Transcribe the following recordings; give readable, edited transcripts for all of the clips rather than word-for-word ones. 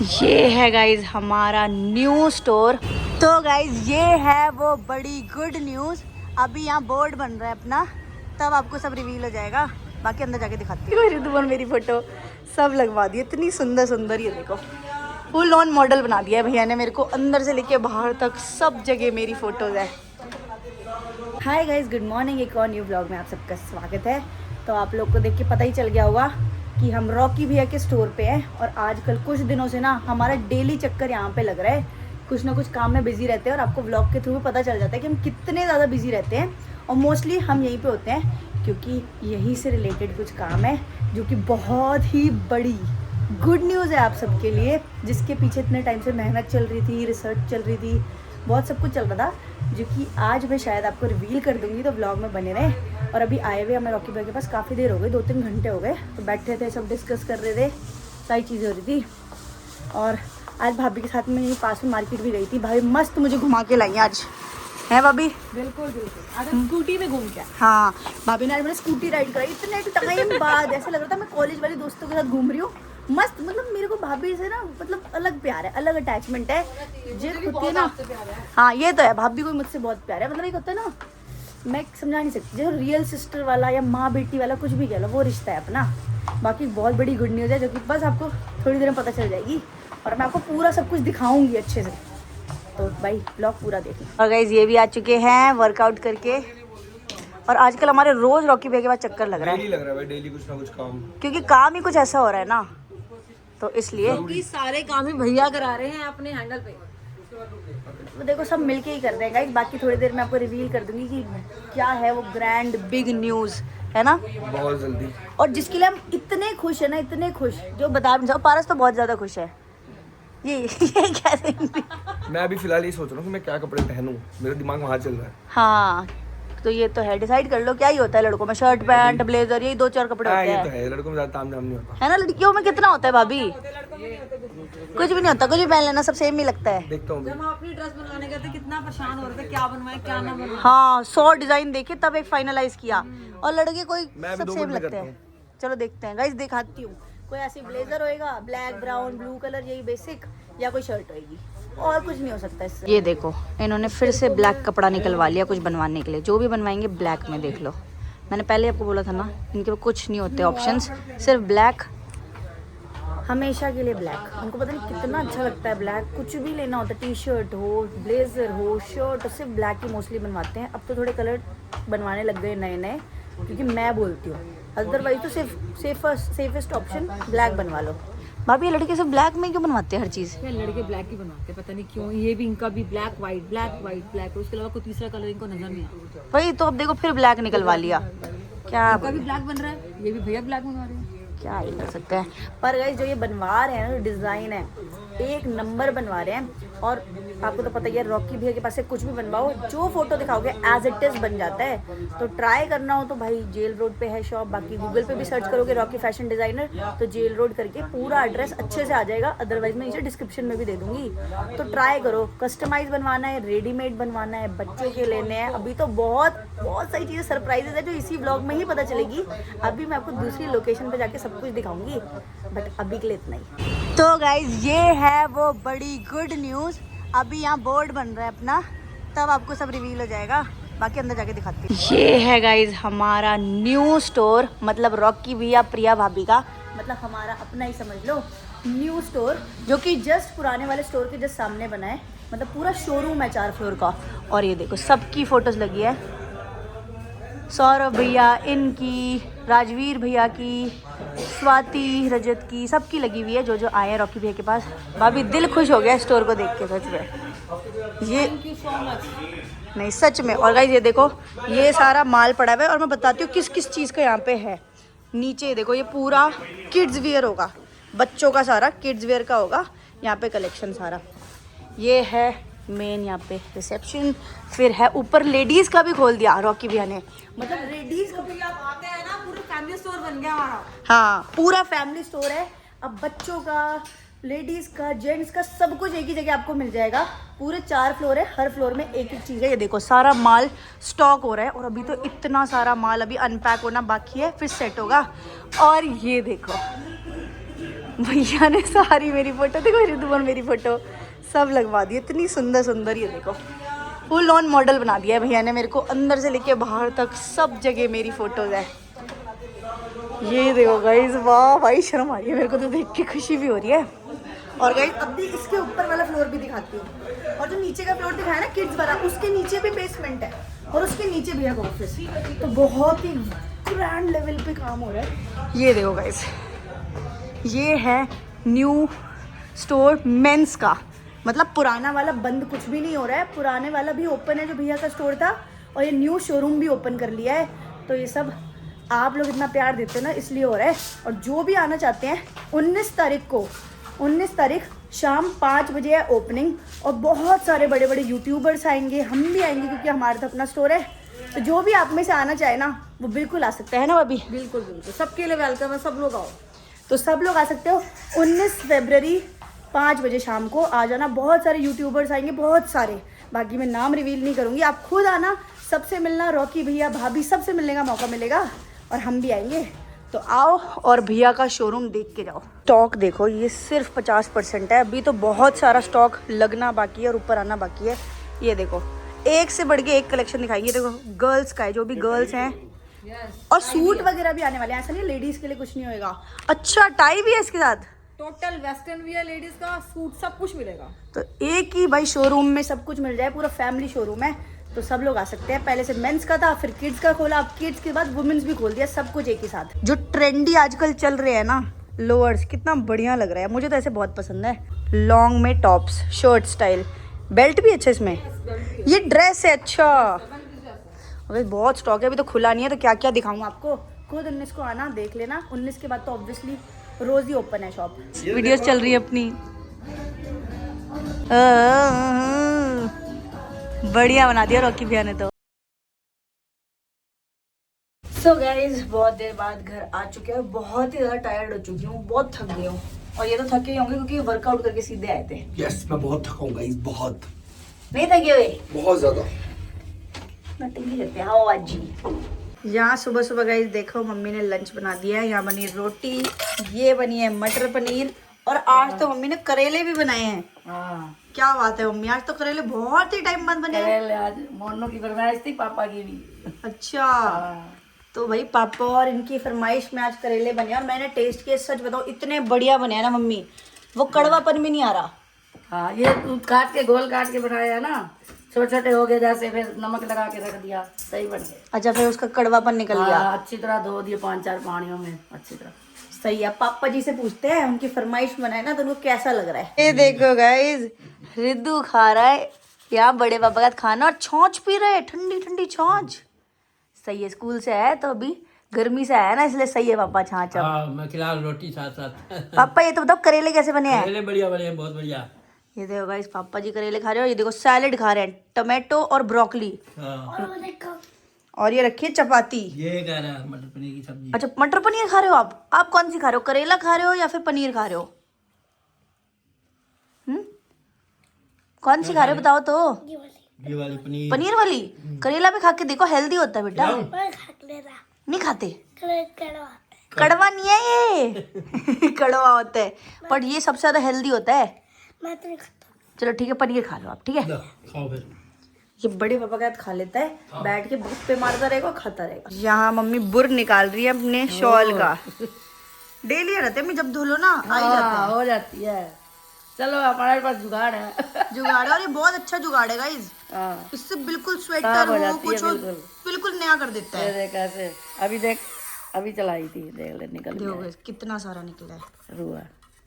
ये है गाइज हमारा न्यू स्टोर। तो गाइज ये है वो बड़ी गुड न्यूज़। अभी यहाँ बोर्ड बन रहा है अपना, तब आपको सब रिवील हो जाएगा। बाकी अंदर जाके दिखाती हूँ। मेरी दुकान, मेरी फोटो सब लगवा दी, इतनी सुंदर सुंदर। ये देखो फुल ऑन मॉडल बना दिया है भैया ने मेरे को, अंदर से लेके बाहर तक सब जगह मेरी फोटोज है। Hi guys, good morning. एक और न्यू ब्लॉग में आप सबका स्वागत है। तो आप लोग को देख के पता ही चल गया होगा कि हम रॉकी भैया के स्टोर पे हैं। और आजकल कुछ दिनों से ना हमारा डेली चक्कर यहाँ पे लग रहा है। कुछ ना कुछ काम में बिजी रहते हैं और आपको व्लॉग के थ्रू भी पता चल जाता है कि हम कितने ज़्यादा बिजी रहते हैं। और मोस्टली हम यहीं पे होते हैं क्योंकि यहीं से रिलेटेड कुछ काम है जो कि बहुत ही बड़ी गुड न्यूज़ है आप सबके लिए, जिसके पीछे इतने टाइम से मेहनत चल रही थी, रिसर्च चल रही थी, बहुत सब कुछ चल रहा था, जो कि आज मैं शायद आपको रिवील कर दूंगी। तो व्लॉग में बने रहे। और अभी आए हुए हमें रॉकी भाई के पास काफ़ी देर हो गई, 2-3 घंटे हो गए। तो बैठे थे, सब डिस्कस कर रहे थे, सारी चीज़ें हो रही थी। और आज भाभी के साथ में यहीं पास में मार्केट भी गई थी। भाभी मस्त मुझे घुमा के लाई आज, है भाभी? बिल्कुल बिल्कुल। अगर स्कूटी में घूम के, हाँ भाभी ने आज मैंने स्कूटी राइड कराई इतने टाइम बाद। ऐसा लग रहा था मैं कॉलेज वाली दोस्तों के साथ घूम रही हूँ। मस्त, मतलब मेरे को भाभी से ना मतलब अलग प्यार है, अलग अटैचमेंट है। जो होती है ना, हाँ ये तो है, भाभी को मुझसे बहुत प्यार है। मतलब एक होता है ना, मैं समझा नहीं सकती, जो रियल सिस्टर वाला या माँ बेटी वाला कुछ भी कह लो, वो रिश्ता है अपना। बाकी बहुत बड़ी गुड न्यूज़ है जो कि बस आपको थोड़ी देर में पता चल जाएगी और मैं आपको पूरा सब कुछ दिखाऊंगी अच्छे से। तो भाई ब्लॉग पूरा देखना। और गाइस ये भी आ चुके हैं वर्कआउट करके। और आजकल हमारे रोज रॉकी भैया के पास चक्कर लग रहा है। डेली लग रहा है भाई, डेली कुछ ना कुछ काम, क्योंकि काम ही कुछ ऐसा हो रहा है ना, तो इसलिए क्योंकि सारे काम ही भैया करा रहे हैं अपने हैंडल पे। तो देखो सब मिलके ही कर रहे हैं गाइस। बाकी थोड़ी देर में आपको रिवील कर दूंगी कि क्या है वो ग्रैंड बिग न्यूज़, है ना? बहुत जल्दी। और जिसके लिए हम इतने खुश है ना, इतने खुश, जो बता नहीं सकता। पारस तो बहुत ज़्यादा खुश है। ये कैसे? मैं अभी फिलहाल ये सोच रहा हूँ कि मैं क्या कपड़े पहनूं, मेरा दिमाग वहाँ चल रहा है। हाँ तो ये तो है, डिसाइड कर लो क्या ही होता है लड़कों में। शर्ट पैंट ब्लेजर, यही 2-4 कपड़े होते ये हैं। तो है, लड़कों में ज़्यादा ताम झाम नहीं होता है ना? लड़कियों में कितना होता है भाभी? कुछ भी नहीं होता, कुछ भी पहन लेना, सब सेम ही लगता है। देखता हूँ। जब हम अपनी ड्रेस बनवाने गए थे कितना परेशान हो रहे थे, क्या बनवाए क्या ना बनवाए। हाँ 100 डिजाइन देखे तब एक फाइनलाइज किया। और लड़के कोई मैं भी सब 2 सेम मिनट में लगते करता हैं। चलो देखते हैं गाइस, दिखाती हूँ। कोई ऐसी ब्लेजर होएगा, ब्लैक ब्राउन ब्लू कलर, यही बेसिक, या कोई शर्ट होएगी, और कुछ नहीं हो सकता इससे। ये देखो इन्होंने फिर से ब्लैक कपड़ा निकलवा लिया कुछ बनवाने के लिए। जो भी बनवाएंगे ब्लैक में, देख लो। मैंने पहले आपको बोला था ना, इनके पास कुछ नहीं होते ऑप्शंस, सिर्फ ब्लैक, हमेशा के लिए ब्लैक। उनको पता नहीं कितना अच्छा लगता है ब्लैक। कुछ भी लेना होता है, टी शर्ट हो, ब्लेजर हो, शर्ट, सिर्फ ब्लैक ही मोस्टली बनवाते हैं। अब तो थोड़े कलर बनवाने लग गए नए नए, क्योंकि मैं बोलती हूँ। अदरवाइज तो सिर्फ सेफेस्ट ऑप्शन ब्लैक बनवा लो। भाभी ये लड़के सिर्फ ब्लैक में क्यों बनवाते हैं हर चीज़? यार लड़के ब्लैक ही बनवाते हैं, पता नहीं क्यों। ये भी इनका भी black white black white black, उसके अलावा कोई तीसरा कलर इनको नजर नहीं आता। वही तो, अब देखो फिर ब्लैक निकलवा लिया। क्या इनका भी ब्लैक बन रहा है, ये भी भैया ब्लैक बनवा रहे हैं। क्या ही कर सकते हैं। पर गाइस जो ये बनवा रहे हैं ना, जो डिज़ाइन है, एक नंबर बनवा रहे हैं। और आपको तो पता ही है, रॉकी भैया के पास से कुछ भी बनवाओ, जो फोटो दिखाओगे एज इट इज बन जाता है। तो ट्राई करना हो तो भाई जेल रोड पे है शॉप। बाकी गूगल पे भी सर्च करोगे रॉकी फैशन डिज़ाइनर, तो जेल रोड करके पूरा एड्रेस अच्छे से आ जाएगा। अदरवाइज मैं नीचे डिस्क्रिप्शन में भी दे दूंगी। तो ट्राई करो। कस्टमाइज बनवाना है, रेडीमेड बनवाना है, बच्चों के लेने हैं। अभी तो बहुत सारी चीज़ें सरप्राइजेज है जो इसी ब्लॉग में ही पता चलेगी। अभी मैं आपको दूसरी लोकेशन पे जाके सब कुछ दिखाऊंगी, बट अभी के लिए इतना ही। तो गाइज ये है वो बड़ी गुड न्यूज़। अभी यहाँ बोर्ड बन रहा है अपना, तब आपको सब रिवील हो जाएगा। बाकी अंदर जाके दिखाती हूँ। ये है गाइज हमारा न्यू स्टोर, मतलब रॉकी भैया प्रिया भाभी का, मतलब हमारा अपना ही समझ लो न्यू स्टोर, जो कि जस्ट पुराने वाले स्टोर के जस्ट सामने बना है। मतलब पूरा शोरूम है 4 फ्लोर का। और ये देखो सबकी फोटोज लगी है, सौरभ भैया, इनकी, राजवीर भैया की, स्वाति, रजत की, सबकी लगी हुई है जो जो आए हैं रॉकी भैया के पास। भाभी दिल खुश हो गया स्टोर को देख के, सच में। ये थैंक यू सो मच। नहीं सच में। और गाइस ये देखो, ये सारा माल पड़ा हुआ है। और मैं बताती हूँ किस किस चीज़ का यहाँ पे है। नीचे देखो, ये पूरा किड्स वियर होगा, बच्चों का सारा किड्स वियर का होगा यहाँ पे कलेक्शन सारा। ये है मेन यहाँ पे रिसेप्शन। फिर है ऊपर लेडीज़ का भी खोल दिया रॉकी भैया ने, मतलब लेडीज़ का भी। आप आते हैं ना, पूरा फैमिली स्टोर बन गया हमारा। हाँ पूरा फैमिली स्टोर है। अब बच्चों का, लेडीज़ का, जेंट्स का, सब कुछ एक ही जगह आपको मिल जाएगा। पूरे 4 फ्लोर है, हर फ्लोर में एक एक चीज़ है। ये देखो सारा माल स्टॉक हो रहा है। और अभी तो इतना सारा माल अभी अनपैक होना बाकी है, फिर सेट होगा। और ये देखो भैया ने सारी मेरी फोटो देखो, रिद्धुमन मेरी फोटो सब लगवा दी, इतनी सुंदर सुंदर। ये देखो फुल ऑन मॉडल बना दिया है भैया ने मेरे को, अंदर से लेके बाहर तक सब जगह मेरी फोटोज है। ये देखो गाइज, वाह भाई शर्म आ रही है मेरे को तो देख के, खुशी भी हो रही है। और गाइज अब भी इसके ऊपर वाला फ्लोर भी दिखाती हूँ, और जो नीचे का फ्लोर दिखाया ना किड्स वाला, उसके नीचे भी बेसमेंट है और उसके नीचे भैया का ऑफिस, तो बहुत ही ग्रैंड लेवल पे काम हो रहा है। ये देखो गाइज, ये है न्यू स्टोर मेंस का, मतलब पुराना वाला बंद कुछ भी नहीं हो रहा है, पुराने वाला भी ओपन है जो भैया का स्टोर था, और ये न्यू शोरूम भी ओपन कर लिया है। तो ये सब आप लोग इतना प्यार देते हो ना, इसलिए हो रहा है। और जो भी आना चाहते हैं 19 तारीख को, 19 तारीख शाम 5 बजे है ओपनिंग, और बहुत सारे बड़े बड़े यूट्यूबर्स आएंगे, हम भी आएंगे क्योंकि हमारा तो अपना स्टोर है। तो जो भी आप में से आना चाहे ना वो बिल्कुल आ सकता है ना अभी। बिल्कुल बिल्कुल, सबके लिए वेलकम है, सब लोग आओ। तो सब लोग आ सकते हो। 19 फरवरी 5 बजे शाम को आ जाना। बहुत सारे यूट्यूबर्स आएंगे, बहुत सारे, बाकी मैं नाम रिवील नहीं करूँगी, आप खुद आना, सबसे मिलना, रॉकी भैया भाभी सबसे मिलने का मौका मिलेगा, और हम भी आएंगे। तो आओ और भैया का शोरूम देख के जाओ। स्टॉक देखो, ये सिर्फ 50% है, अभी तो बहुत सारा स्टॉक लगना बाकी है और ऊपर आना बाकी है। ये देखो एक से बढ़ के एक कलेक्शन दिखाएंगे। देखो गर्ल्स का है, जो भी गर्ल्स हैं, और सूट वगैरह भी आने वाले हैं, ऐसा नहीं लेडीज के लिए कुछ नहीं होएगा। अच्छा टाई भी है इसके साथ, टोटल वेस्टर्न वियर लेडीज का सूट सब कुछ मिलेगा। तो एक ही भाई शोरूम में सब कुछ मिल जाए, पूरा फैमिली शोरूम है, तो सब लोग आ सकते हैं। पहले से मेंस का था, फिर किड्स का खोला, अब किड्स के बाद वुमेन्स भी खोल दिया, सब कुछ एक ही साथ। जो ट्रेंडी आजकल चल रहे हैं ना लोअर्स, कितना बढ़िया लग रहा है, मुझे तो ऐसे बहुत पसंद है। लॉन्ग में टॉप्स, शर्ट स्टाइल, बेल्ट भी अच्छा इसमें, ये ड्रेस है अच्छा। अबे बहुत स्टॉक है, अभी तो खुला नहीं है, तो क्या क्या दिखाऊं आपको, खुद 19 को आना, देख लेना। 19 के बाद तो ऑब्वियसली रोज ही ओपन है शॉप। वीडियोस चल रही है अपनी, बढ़िया बना दिया रॉकी भैया ने तो। सो गाइज, बहुत देर बाद घर आ चुके हैं, बहुत ही ज़्यादा टायर्ड हो चुकी हूँ, बहुत थक गई हूँ, और ये तो थके ही होंगे क्योंकि वर्कआउट करके सीधे आए थे। यस, मैं बहुत थका हूँ गाइस, बहुत नहीं थके हुए? बहुत ज्यादा। नटिंग करते हैं, आओ आज जी। यहाँ सुबह सुबह गाइज देखो मम्मी ने लंच बना दिया है। यहाँ बनी रोटी, ये बनी है मटर पनीर, और आज तो मम्मी ने करेले भी बनाए हैं। क्या बात है मम्मी, आज तो करेले बहुत ही टाइम बाद बने हैं। करेले आज मोनू की फरमाइश थी, पापा की भी। अच्छा, तो भाई पापा और इनकी फरमाइश में आज करेले बने, और मैंने टेस्ट किए, सच बताओ इतने बढ़िया बने हैं ना मम्मी, वो कड़वापन भी नहीं आ रहा। हाँ, ये दूध काट के गोल काट के बनाया है ना, छोटे छोटे हो गए जैसे, फिर नमक लगा के रख दिया, सही बन गए। अच्छा, फिर उसका कड़वापन निकल गया। अच्छी तरह धो दिए 5-4 पानियों में, अच्छी तरह। सही है, पापा जी से पूछते हैं, उनकी फरमाइश बनाए ना तो उनको कैसा लग रहा है। ये देखो गाइज, रिद्धू खा रहा है यहाँ बड़े पापा का खाना, और छौंच पी रहे हैं, ठंडी ठंडी छौंच। सही है, स्कूल से आया तो अभी गर्मी से आया ना, इसलिए सही है पापा छाछ। मैं खिला रोटी साथ साथ। पापा ये तो बताओ करेले कैसे बने हैं? करेले बढ़िया बने हैं, बहुत बढ़िया। ये देखो गाइस, पापा जी करेले खा रहे हो, ये देखो सैलेड खा रहे हैं, टमाटो और ब्रोकली, हाँ। और ये रखी है चपाती। ये कह रहा है मटर पनीर की सब्जी। अच्छा, मटर पनीर खा रहे हो आप कौन सी खा रहे हो, करेला खा रहे हो या फिर पनीर खा रहे हो? कौन सी खा रहे हो बताओ तो? ये वाली पनीर। पनीर वाली। करेला भी खा के देखो, हेल्दी होता है बेटा। नहीं खाते? कड़वा नहीं है ये कड़वा होता है, पर ये सबसे ज्यादा हेल्दी होता है। मैं तो नहीं खाता। चलो ठीक है, पनीर खा लो आप, ठीक है। खाओ फिर। ये बड़े पापा का हाथ खा लेता है, बैठ के बुक पे मारता रहेगा, खाता रहेगा। यहाँ मम्मी बुर निकाल रही है अपने शॉल का। डेली रहते हैं, जब धो लो ना आ ही जाता है। हो जाती है। चलो हमारे पास जुगाड़ है। जुगाड़ है, और ये बहुत अच्छा जुगाड़ है गाइज। इससे बिल्कुल स्वेटर हो कुछ हो, बिल्कुल नया कर देता है। देख ऐसे, अभी देख, अभी चलाई थी, देख ले निकल गया। देखो कितना सारा निकला है। रुआ।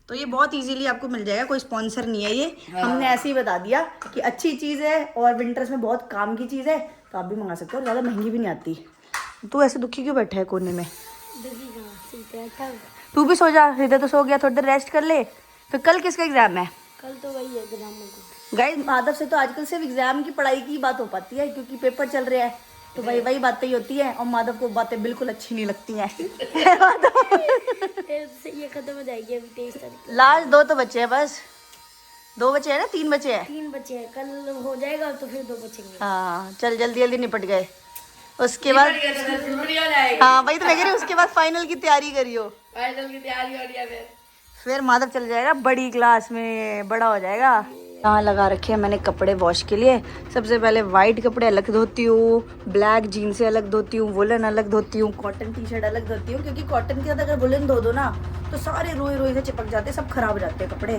तो ये बहुत इजीली आपको मिल जाएगा, कोई स्पॉन्सर नहीं है ये, हमने ऐसे ही बता दिया कि अच्छी चीज़ है और विंटर्स में बहुत काम की चीज़ है, तो आप भी मंगा सकते हो, ज़्यादा महंगी भी नहीं आती। तू ऐसे दुखी क्यों बैठा है कोने में? तू भी सो जा, हृदय तो सो गया, थोड़ी देर रेस्ट कर ले। फिर कल किसका एग्जाम है? कल तो वही है एग्जाम को। गाइस, माधव से तो आजकल सिर्फ एग्जाम की पढ़ाई की बात हो पाती है, क्योंकि पेपर चल रहे हैं, तो वही बातें ही होती है, और माधव को बातें बिल्कुल अच्छी नहीं लगती हैं। ये खत्म हो जाएगी अभी 23 तारीख। लास्ट 2 तो बचे हैं बस, 2 बचे हैं ना, 3 बचे हैं। 3 बचे हैं, कल हो जाएगा तो फिर 2 बचेंगे। हाँ चल, जल्दी जल्दी निपट गए। उसके बाद हाँ वही तो मैं कह रही हूँ, उसके बाद फाइनल की तैयारी करियो। फाइनल की तैयारी हो रही है फिर। फिर माधव चल जाएगा बड़ी क्लास में, बड़ा हो जाएगा। यहाँ लगा रखे हैं मैंने कपड़े वॉश के लिए। सबसे पहले वाइट कपड़े अलग धोती हूँ, ब्लैक जीन्स से अलग धोती हूँ, वुलन अलग धोती हूँ, कॉटन टी शर्ट अलग धोती हूँ, क्योंकि कॉटन के साथ अगर वुलन धो दो ना तो सारे रोए रोए से चिपक जाते हैं, सब खराब हो जाते हैं कपड़े।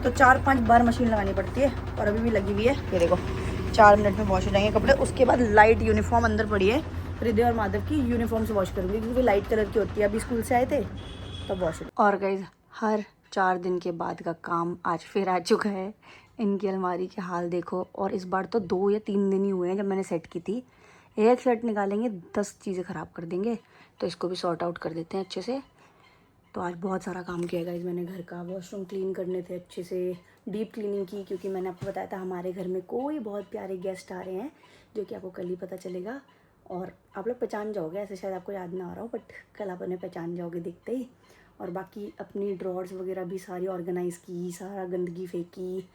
तो 4-5 बार मशीन लगानी पड़ती है और अभी भी लगी हुई है। ये देखो 4 मिनट में वॉश हो जाएंगे कपड़े। उसके बाद लाइट यूनिफॉर्म अंदर पड़ी है, हृदय और माधव की यूनिफॉर्म से वॉश करूँगी क्योंकि लाइट कलर की होती है। अभी स्कूल से आए थे तब वॉश। और गाइस हर 4 दिन के बाद का काम आज फिर आ चुका है। इनकी अलमारी के हाल देखो, और इस बार तो 2 या 3 दिन ही हुए हैं जब मैंने सेट की थी। एक शर्ट निकालेंगे 10 चीज़ें ख़राब कर देंगे, तो इसको भी सॉर्ट आउट कर देते हैं अच्छे से। तो आज बहुत सारा काम किया गाइस मैंने घर का। वॉशरूम क्लीन करने थे अच्छे से, डीप क्लीनिंग की, क्योंकि मैंने आपको बताया था हमारे घर में कोई बहुत प्यारे गेस्ट आ रहे हैं, जो कि आपको कल ही पता चलेगा। और आप लोग पहचान जाओगे, ऐसे शायद आपको याद ना आ रहा हो, बट कल आप उन्हें पहचान जाओगे दिखते ही। और बाकी अपनी ड्रॉर्स वगैरह भी सारी ऑर्गेनाइज़ की, सारा गंदगी फेंकी।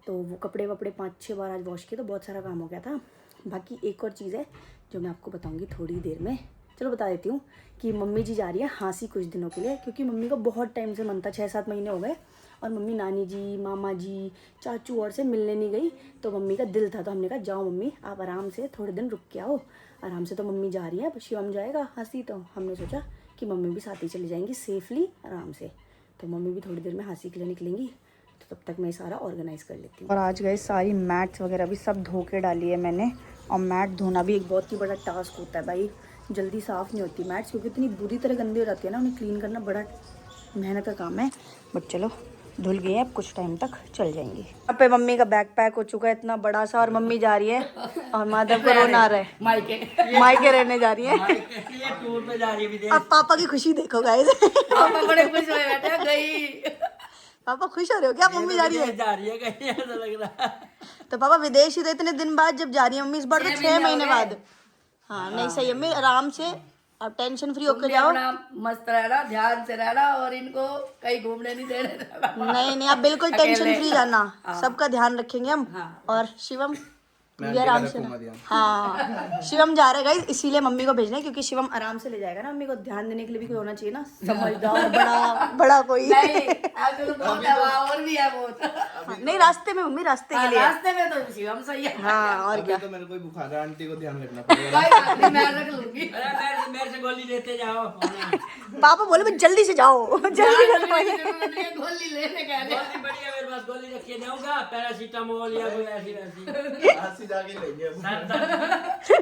तो वो कपड़े वपड़े 5-6 बार आज वॉश किए, तो बहुत सारा काम हो गया था। बाकी एक और चीज़ है जो मैं आपको बताऊंगी थोड़ी देर में। चलो बता देती हूँ कि मम्मी जी जा रही है हाँसी कुछ दिनों के लिए, क्योंकि मम्मी को बहुत टाइम से मन था, 6-7 महीने हो गए, और मम्मी नानी जी, मामा जी, चाचू और से मिलने नहीं गई। तो मम्मी का दिल था, तो हमने कहा जाओ मम्मी आप आराम से थोड़े दिन रुक के आओ आराम से। तो मम्मी जा रही है, अब शिवम जाएगा हाँसी, तो हमने सोचा कि मम्मी भी साथ ही चली जाएंगी सेफली आराम से। तो मम्मी भी थोड़ी देर में हाँसी के लिए निकलेंगी, तो तब तक मैं सारा ऑर्गेनाइज़ कर लेती हूँ। और आज गए सारी मैट्स वगैरह भी सब धो के डाली है मैंने। और मैट धोना भी एक बहुत ही बड़ा टास्क होता है भाई, जल्दी साफ़ नहीं होती मैट्स, क्योंकि इतनी बुरी तरह गंदी हो जाती है ना, उन्हें क्लीन करना बड़ा मेहनत का काम है। बट चलो धुल गए हैं, अब कुछ टाइम तक चल जाएंगी। अब पे मम्मी का बैग पैक हो चुका है इतना बड़ा सा, और मम्मी जा रही है और माधव को रोना आ रहा है, मायके रहने जा रही है। टूर पे जा रही है विदेश। अब पापा की खुशी देखो गाइस। पापा बड़े खुश हुए बैठे गई। पापा खुश हो रहे हो क्या मम्मी जा रही है? जा रही है कहीं, ऐसा लग रहा है। तो पापा विदेश ही तो इतने दिन बाद जब जा रही है मम्मी, इस बार तो 6 महीने बाद। हाँ नहीं सही है मम्मी, आराम से अब टेंशन फ्री होकर जाओ। अपना मस्त रहना, ध्यान से रहना, और इनको कहीं घूमने नहीं देना। नहीं आप बिल्कुल टेंशन फ्री जाना, सबका ध्यान रखेंगे हम। और शिवम भी आराम से हाँ शिवम जा रहा है गाइस, इसीलिए मम्मी को भेजना है, क्योंकि शिवम आराम से ले जाएगा ना। मम्मी को ध्यान देने के लिए भी कोई होना चाहिए ना, समझदार बड़ा कोई। और भी है बहुत। नहीं रास्ते में मम्मी, रास्ते के लिए। रास्ते में तो शिवम सही है। हाँ और क्या। तो मेरे कोई बुखार है, आंटी को ध्यान रखना पड़ेगा। कोई बात नहीं, मैं रख लूंगी। मेरे से गोली लेते जाओ। पापा बोले मैं जल्दी से जाओ, जल्दी खत्म हो जाए। गोली लेने कह रहे हैं। गोली बढ़िया, मेरे पास गोली रखिए जाऊंगा, पैरासीटामोल या कोई ऐसी वैसी। जाके लेंगे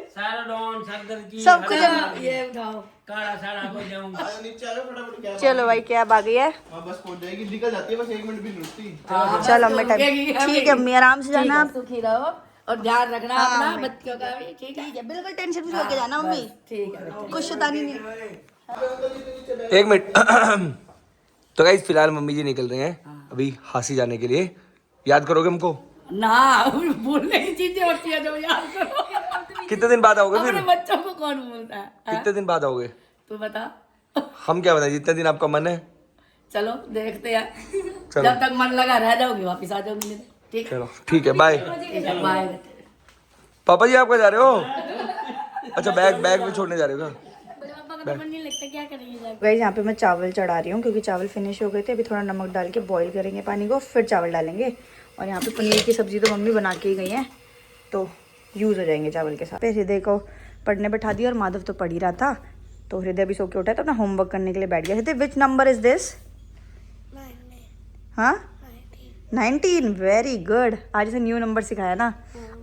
सैराडोन, सरदर्द की सब कुछ ये उठाओ। काढ़ा सारा को जाऊंगा। नीचे आ जाओ फटाफट। क्या चलो भाई कैब आ गई है। हाँ बस पहुंच जाएगी, निकल जाती है, बस 1 मिनट भी नहीं रुकती। चलो अम्मी टाइम ठीक है अम्मी, आराम से जाना आप। सुखी रहो और ध्यान रखना अपना बच्चों का भी। ठीक है, ठीक है बिल्कुल टेंशन फ्री होके जाना मम्मी, ठीक है। कुछ शैतानी नहीं। 1 मिनट। तो गाइस फिलहाल मम्मी जी निकल रहे हैं अभी हाँसी जाने के लिए। याद करोगे हमको? ना भूलने की चीजें होती है जो याद करो। कितने दिन बाद आओगे अपने फिर? बच्चों को कौन भूलता है? कितने दिन बाद आओगे? तू बता। हम क्या बताएं, जितने दिन आपका मन है। चलो देखते हैं, चलो। जब तक मन लगा रह जाओगे वापिस आ जाओगे। ठीक है, चलो ठीक है, बाय। बाय। पापा जी आप कहाँ जा रहे हो? अच्छा बैग में छोड़ने जा रहे हो क्या? नहीं लगता क्या करेंगे। गाइस यहाँ पे मैं चावल चढ़ा रही हूँ, क्योंकि चावल फिनिश हो गए थे। अभी थोड़ा नमक डाल के बॉईल करेंगे पानी को, फिर चावल डालेंगे। और यहाँ पे पनीर की सब्जी तो मम्मी बना के ही गई है, तो यूज़ हो जाएंगे चावल के साथ। फिर हृदय को पढ़ने बैठा दिया, और माधव तो पढ़ ही रहा था, तो हृदय भी सो के उठा है, तो अपना होमवर्क करने के लिए बैठ गया। हृदय विच नंबर इज दिस? हाँ 19, वेरी गुड। आज इसे न्यू नंबर सिखाया ना।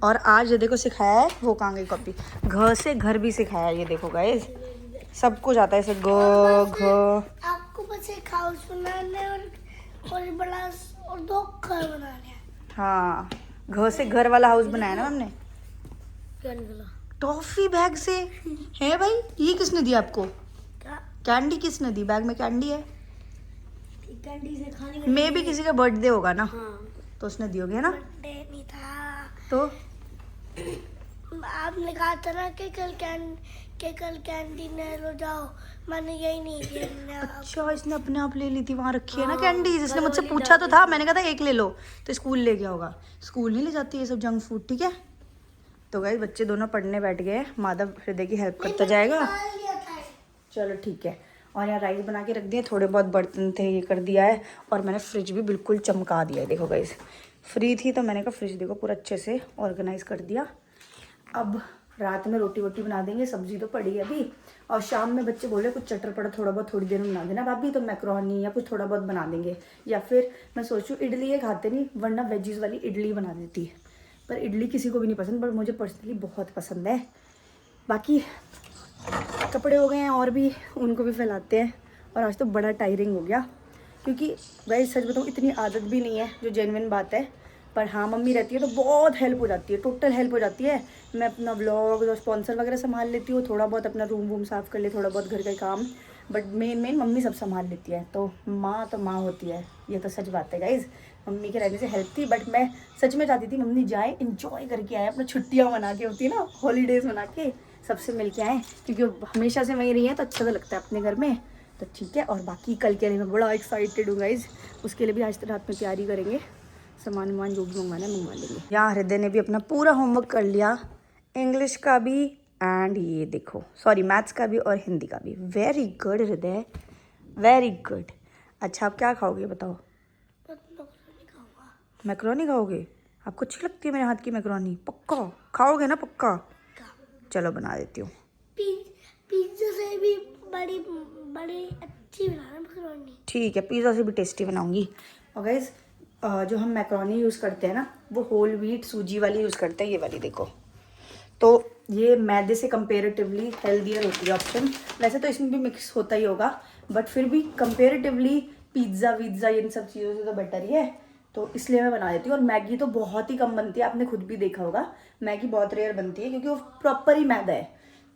और आज हृदय को सिखाया है, वो कहाँ गई कॉपी, घ से घर भी सिखाया है। ये देखो गाइस सब कुछ आता है, ऐसे ग घ। आपको बस एक हाउस बनाना है और बड़ा और 2 घर बनाने हैं। हाँ घर से घर वाला हाउस बनाया ना हमने, टॉफी बैग से। है भाई ये किसने दिया आपको? क्या कैंडी किसने दी? बैग में कैंडी है। कैंडी से खाने मे भी किसी का बर्थडे होगा ना, हाँ तो उसने दी होगी है ना। बर्थडे नहीं था तो आपने कहा था ना कि कल कैंटीन लो जाओ, मैंने यही नहीं किया। अच्छा इसने अपने आप ले ली थी, वहाँ रखी है ना कैंडी। इसने मुझसे पूछा तो था, मैंने कहा था 1 ले लो, तो स्कूल ले गया होगा। स्कूल नहीं ले जाती ये सब जंक फूड, ठीक है। तो गाइस बच्चे दोनों पढ़ने बैठ गए, माधव हृदय की हेल्प करता जाएगा। चलो ठीक है। और यहाँ राइस बना के रख दिए, थोड़े बहुत बर्तन थे ये कर दिया है, और मैंने फ्रिज भी बिल्कुल चमका दिया है। देखो गाइस, फ्री थी तो मैंने कहा फ्रिज देखो पूरा अच्छे से ऑर्गेनाइज कर दिया। अब रात में रोटी वोटी बना देंगे, सब्जी तो पड़ी है अभी, और शाम में बच्चे बोले कुछ चटर पटर थोड़ा बहुत थोड़ी देर में बना देना भाभी, तो मैक्रोनी या कुछ थोड़ा बहुत बना देंगे, या फिर मैं सोचूं इडली ये खाते नहीं, वरना वेजीज वाली इडली बना देती है। पर इडली किसी को भी नहीं पसंद, पर मुझे पर्सनली बहुत पसंद है। बाकी कपड़े हो गए हैं और भी, उनको भी फैलाते हैं। और आज तो बड़ा टायरिंग हो गया, क्योंकि भाई सच बताऊँ इतनी आदत भी नहीं है, जो जेन्युइन बात है। पर हाँ, मम्मी रहती है तो बहुत हेल्प हो जाती है, टोटल हेल्प हो जाती है। मैं अपना व्लॉग और स्पॉन्सर वगैरह संभाल लेती हूँ, थोड़ा बहुत अपना रूम वूम साफ़ कर ले, थोड़ा बहुत घर का काम, बट मेन मम्मी सब संभाल लेती है। तो माँ होती है, ये तो सच बात है गाइज़। मम्मी के रहने से हेल्प थी, बट मैं सच में चाहती थी मम्मी जाए, इंजॉय करके आए, अपना छुट्टियाँ मना के, होती है ना हॉलीडेज़ मना के, सबसे मिल के आएँ, क्योंकि हमेशा से वहीं रही है तो अच्छा तो लगता है अपने घर में। तो ठीक है, और बाकी कल के लिए मैं बड़ा एक्साइटेड हूँ गाइज़, उसके लिए भी आज रात में तैयारी करेंगे, सामान जो भी मंगवाना है मंगवा लेंगे। यहाँ हृदय ने भी अपना पूरा होमवर्क कर लिया, इंग्लिश का भी एंड ये देखो सॉरी मैथ्स का भी और हिंदी का भी। वेरी गुड हृदय, वेरी गुड। अच्छा आप क्या खाओगे बताओ? मैक्रोनी खाओगे? आपको अच्छी लगती है मेरे हाथ की मैक्रोनी? पक्का खाओगे ना? पक्का, चलो बना देती हूँ। पिज्जा से भी बड़ी बड़ी अच्छी बनाना मैक्रोनी। ठीक है, पिज़्ज़ा से भी टेस्टी बनाऊंगी। और गाइस जो हम मैक्रोनी यूज़ करते हैं ना, वो होल व्हीट सूजी वाली यूज़ करते हैं, ये वाली देखो। तो ये मैदे से कंपेरेटिवली हेल्दियर होती है ऑप्शन। वैसे तो इसमें भी मिक्स होता ही होगा, बट फिर भी कंपेरेटिवली पिज़्ज़ा वीज़ा इन सब चीज़ों से तो बेटर ही है, तो इसलिए मैं बना देती हूँ। और मैगी तो बहुत ही कम बनती है, आपने खुद भी देखा होगा, मैगी बहुत रेयर बनती है, क्योंकि वो प्रॉपर ही मैदा है।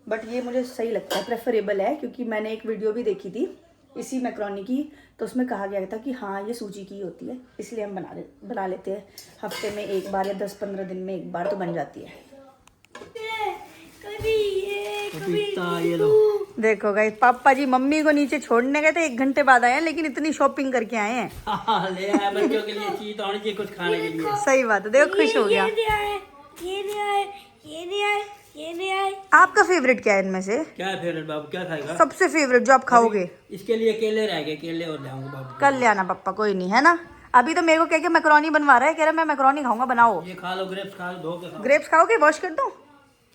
बट ये मुझे सही लगता है, प्रेफरेबल है, क्योंकि मैंने एक वीडियो भी देखी थी इसी मैक्रोनी की, तो उसमें कहा गया था कि हाँ ये सूजी की होती है, इसलिए हम बना लेते हैं हफ्ते में एक बार या 10-15 दिन में एक बार तो बन जाती है। ये लो। देखो गाइस, पापा जी मम्मी को नीचे छोड़ने गए थे, 1 घंटे बाद आए हैं, लेकिन इतनी शॉपिंग करके आए हैं। ले आया बच्चों के लिए चीज तो होनी चाहिए कुछ खाने के लिए। सही बात है, देखो खुश हो गया। ये नहीं आए, ये नहीं आए, ये नहीं आए, ये नहीं आए। आपका फेवरेट क्या है इनमें से? क्या है फेवरेट बाबू, क्या खाएगा? सबसे फेवरेट जो आप खाओगे? इसके लिए केले रह गए, केले और लाऊंगा बाबू। कल ले आना पापा, कोई नहीं है ना। अभी तो मेरे को कह के मैक्रोनी बनवा रहा है, कह रहा है मैं मैक्रोनी खाऊंगा, बनाओ। ये खा लो, ग्रेप्स खा लो, धो के खाओ। ग्रेप्स खाओगे? वॉश कर दूं?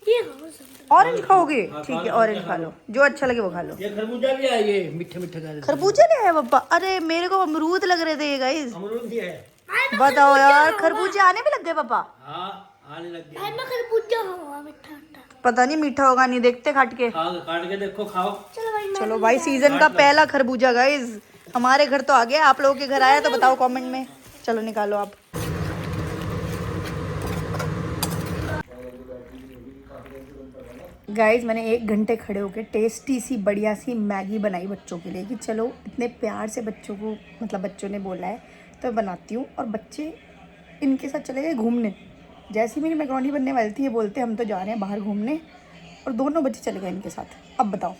ये खाओ सब। ऑरेंज खाओगे? हाँ, ठीक खा है, लो, ऑरेंज खा खा लो। लो, जो अच्छा लगे वो खा लो। ये खरबूजा भी है, ये मीठे मीठे खा लेते। खरबूजे ले आए पापा? अरे मेरे को अमरूद लग रहे थे ये गाइस। अमरूद भी है। बताओ यार, खरबूजे आने भी लग गए पापा? हाँ आने लग गया। मैं खरबूजा खाऊंगा, मीठा मीठा। पता नहीं मीठा होगा, नहीं देखते काट के। खाओ, काट के देखो, खाओ। चलो भाई, सीजन का पहला खरबूजा गाइस हमारे घर तो आ गया, आप लोगों के घर आया तो बताओ कमेंट में। चलो निकालो आप। गाइस मैंने 1 घंटे खड़े होकर टेस्टी सी बढ़िया सी मैगी बनाई बच्चों के लिए, कि चलो इतने प्यार से बच्चों को, मतलब बच्चों ने बोला है तो मैं बनाती हूँ। और बच्चे इनके साथ चले गए घूमने, जैसी मेरी मैक्रोनी बनने वाली थी ये बोलते हम तो जा रहे हैं बाहर घूमने, और दोनों बच्चे चले गए इनके साथ। अब बताओ,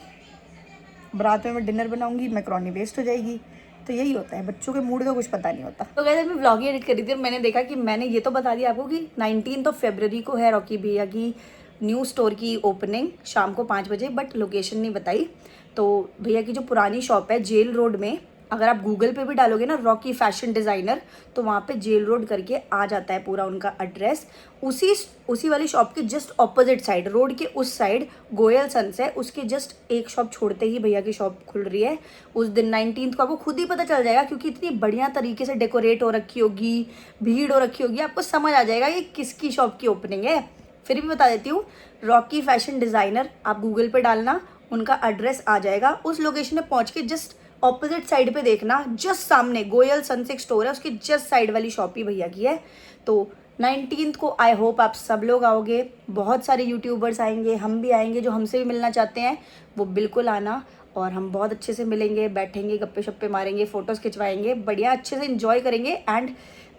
रात में मैं डिनर बनाऊंगी, मैक्रोनी वेस्ट हो जाएगी। तो यही होता है, बच्चों के मूड का कुछ पता नहीं होता। तो गाइस मैं व्लॉग एडिट करी थी और मैंने देखा कि मैंने ये तो बता दिया आपको कि 19 फरवरी को है रॉकी भैया की न्यू स्टोर की ओपनिंग शाम को 5 बजे, बट लोकेशन नहीं बताई। तो भैया की जो पुरानी शॉप है जेल रोड में, अगर आप गूगल पे भी डालोगे ना रॉकी फैशन डिज़ाइनर, तो वहाँ पे जेल रोड करके आ जाता है पूरा उनका एड्रेस। उसी वाली शॉप के जस्ट ऑपोजिट साइड, रोड के उस साइड गोयल सन्स है, उसके जस्ट एक शॉप छोड़ते ही भैया की शॉप खुल रही है। उस दिन 19 को आपको खुद ही पता चल जाएगा, क्योंकि इतनी बढ़िया तरीके से डेकोरेट हो रखी होगी, भीड़ हो रखी होगी, आपको समझ आ जाएगा ये किसकी शॉप की ओपनिंग है। फिर भी बता देती हूँ, रॉकी फैशन डिज़ाइनर आप गूगल पे डालना, उनका एड्रेस आ जाएगा। उस लोकेशन पे पहुँच के जस्ट ऑपोजिट साइड पे देखना, जस्ट सामने गोयल सनसेट स्टोर है, उसके जस्ट साइड वाली शॉप ही भैया की है। तो 19 को आई होप आप सब लोग आओगे, बहुत सारे यूट्यूबर्स आएंगे, हम भी आएंगे, जो हमसे भी मिलना चाहते हैं वो बिल्कुल आना, और हम बहुत अच्छे से मिलेंगे, बैठेंगे, गप्पे शप्पे मारेंगे, फ़ोटोज़ खिंचवाएंगे, बढ़िया अच्छे से इन्जॉय करेंगे। एंड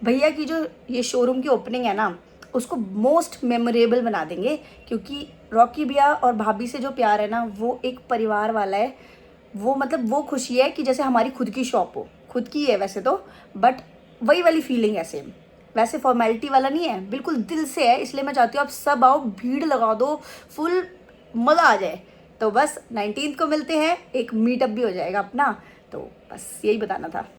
भैया की जो ये शोरूम की ओपनिंग है ना, उसको मोस्ट मेमोरेबल बना देंगे, क्योंकि रॉकी भैया और भाभी से जो प्यार है ना, वो एक परिवार वाला है। वो मतलब वो खुशी है कि जैसे हमारी खुद की शॉप हो, खुद की है वैसे तो, बट वही वाली फीलिंग है सेम। वैसे फॉर्मेलिटी वाला नहीं है, बिल्कुल दिल से है, इसलिए मैं चाहती हूँ आप सब आओ, भीड़ लगा दो, फुल मज़ा आ जाए। तो तो बस 19th को मिलते हैं, एक मीटअप भी हो जाएगा अपना, तो बस यही बताना था।